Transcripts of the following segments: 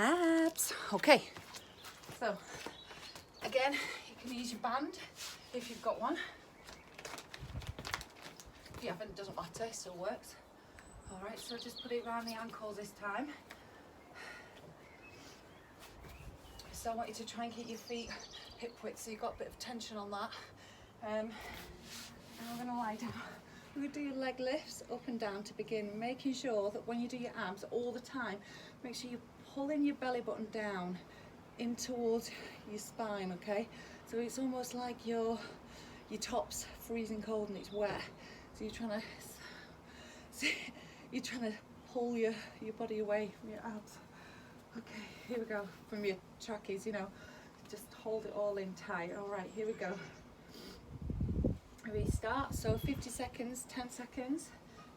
abs. Okay, so again, you can use your band if you've got one. If you haven't, it doesn't matter, it still works. All right, so just put it around the ankles this time. So I want you to try and keep your feet hip width, so you've got a bit of tension on that. And we're gonna lie down. We're gonna do your leg lifts up and down to begin, making sure that when you do your abs all the time, make sure you're pulling your belly button down in towards your spine, okay? So it's almost like your top's freezing cold and it's wet. So you're trying to pull your body away from your abs. Okay, here we go, from your trackies, you know, just hold it all in tight. All right, here we go. Restart, so 50 seconds, 10 seconds.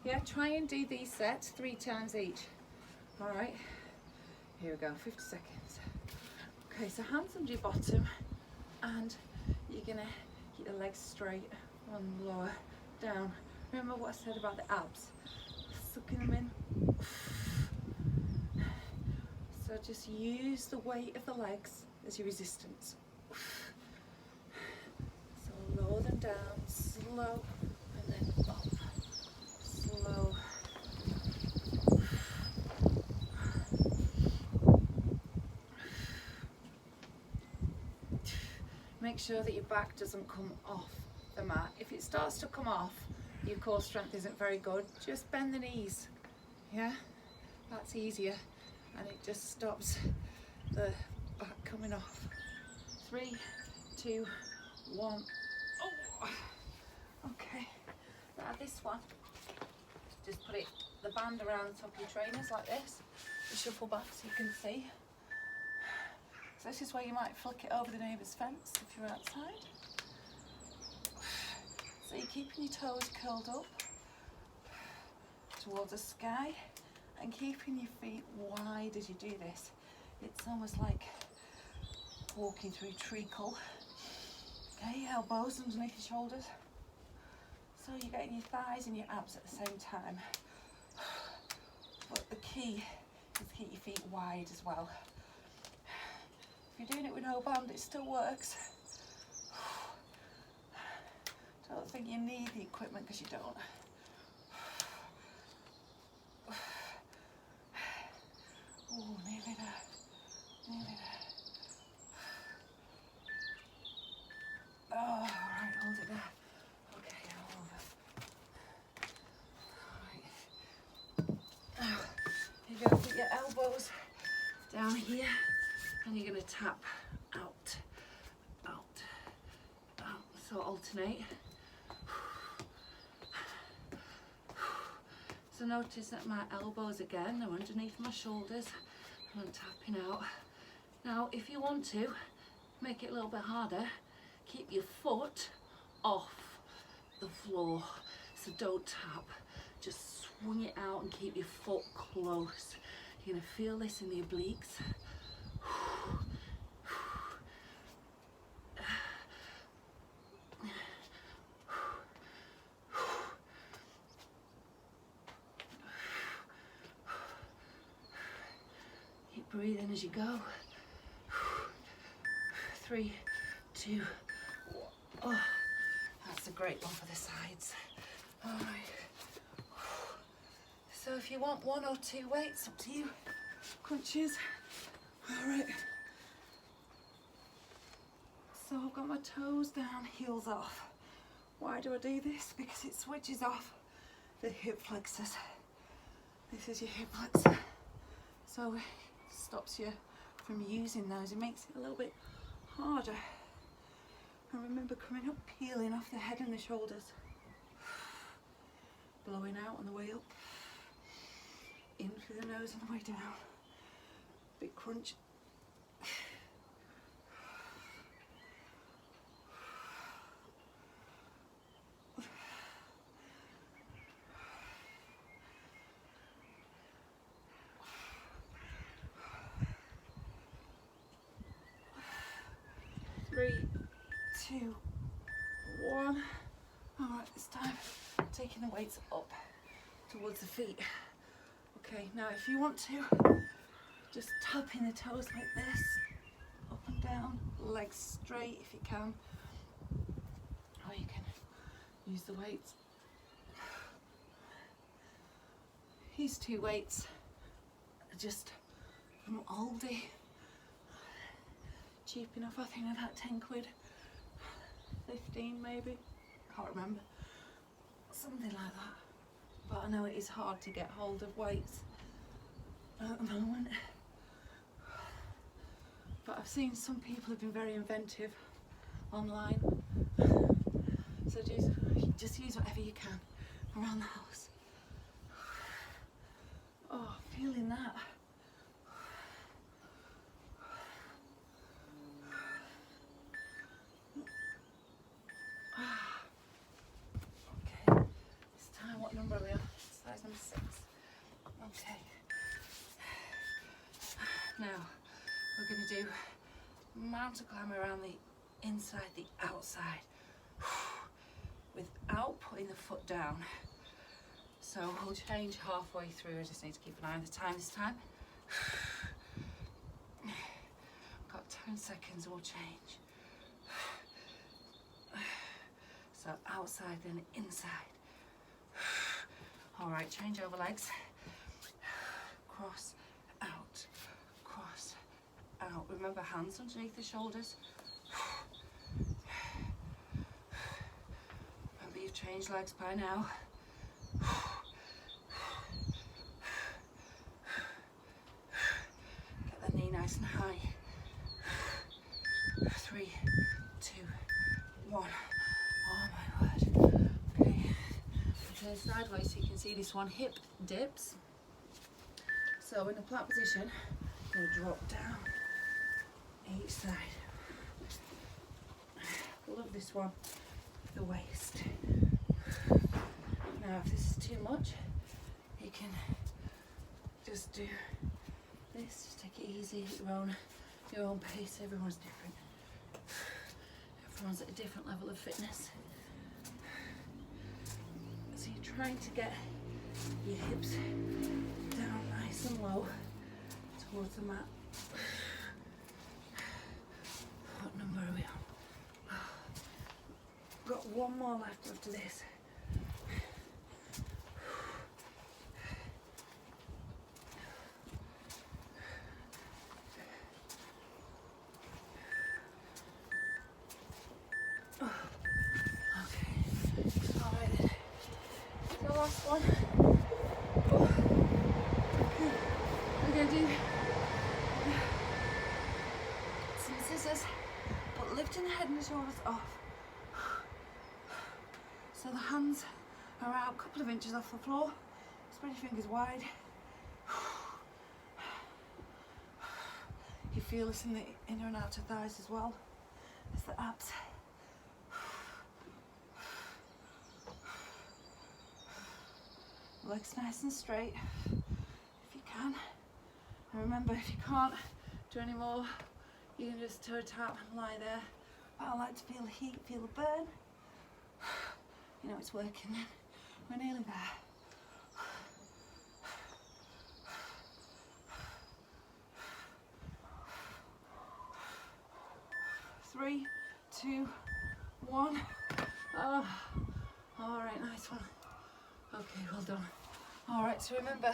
Yeah, try and do these sets 3 times each. All right, here we go, 50 seconds. Okay, so hands under your bottom, and you're gonna keep the legs straight, one lower, down. Remember what I said about the abs, sucking them in. So just use the weight of the legs as your resistance. So lower them down, slow, and then up, slow. Make sure that your back doesn't come off the mat. If it starts to come off, your core strength isn't very good. Just bend the knees, yeah? That's easier, and it just stops the back coming off. 3, 2, 1. Oh. Okay, now this one, just put the band around the top of your trainers like this. You shuffle back so you can see. So this is where you might flick it over the neighbour's fence if you're outside. So you're keeping your toes curled up towards the sky and keeping your feet wide as you do this. It's almost like walking through treacle. Okay, elbows underneath your shoulders. So you're getting your thighs and your abs at the same time. But the key is to keep your feet wide as well. If you're doing it with no band, it still works. Don't think you need the equipment because you don't. Oh, nearly there. Nearly there. Oh, all right, hold it there. Okay, all over. All right. Now, you're going to put your elbows down here, and you're going to tap out, out, out. So alternate. So notice that my elbows again are underneath my shoulders and I'm tapping out. Now if you want to make it a little bit harder, keep your foot off the floor. So don't tap, just swing it out and keep your foot close. You're gonna feel this in the obliques. Breathe in as you go. 3, 2, 1. Oh, that's a great one for the sides. All right. So if you want 1 or 2 weights, up to you. Crunches. All right. So I've got my toes down, heels off. Why do I do this? Because it switches off the hip flexors. This is your hip flexor. So stops you from using those. It makes it a little bit harder. And remember, coming up, peeling off the head and the shoulders. Blowing out on the way up. In through the nose on the way down. Big crunch. 3, 2, 1. All right, this time taking the weights up towards the feet. Okay, now if you want to, just Popping the toes like this, up and down, legs straight if you can, or you can use the weights. These 2 weights are just from Aldi, cheap enough. I think about 10 quid, 15 maybe, can't remember, something like that. But I know it is hard to get hold of weights at the moment. But I've seen some people have been very inventive online. So just use whatever you can around the house. Oh, feeling that. Okay, this time what number are we on? Size number 6. Okay. Now we're going to do mountain climb around the inside, the outside, without putting the foot down. So we'll change halfway through. I just need to keep an eye on the time this time. Got 10 seconds, we'll change. So outside then inside. All right, change over legs. Cross, out, cross, out. Remember, hands underneath the shoulders. Remember, you've changed legs by now. Get the knee nice and high. 3, 2, 1. Oh my word. Okay. Turn sideways so you can see this one. Hip dips. So in a flat position, I'm going to drop down each side. Love this one, the waist. Now if this is too much, you can just do this, just take it easy at your own pace. Everyone's different. Everyone's at a different level of fitness. So you're trying to get your hips down nice and low towards the mat. What number are we on? Got one more left after this. Last one. I'm going to do some scissors, but lifting the head and the shoulders off. So the hands are out a couple of inches off the floor. Spread your fingers wide. You feel this in the inner and outer thighs as well as the abs. Legs nice and straight if you can. And remember, if you can't do any more, you can just toe tap and lie there. But I like to feel the heat, feel the burn. You know it's working then. We're nearly there. Three, 2, 1. Oh, all right, nice one. Okay, well done. All right, so remember,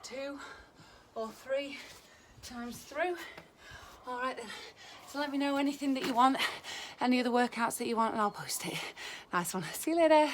2 or 3 times through. All right then, so let me know anything that you want, any other workouts that you want, and I'll post it. Nice one. See you later.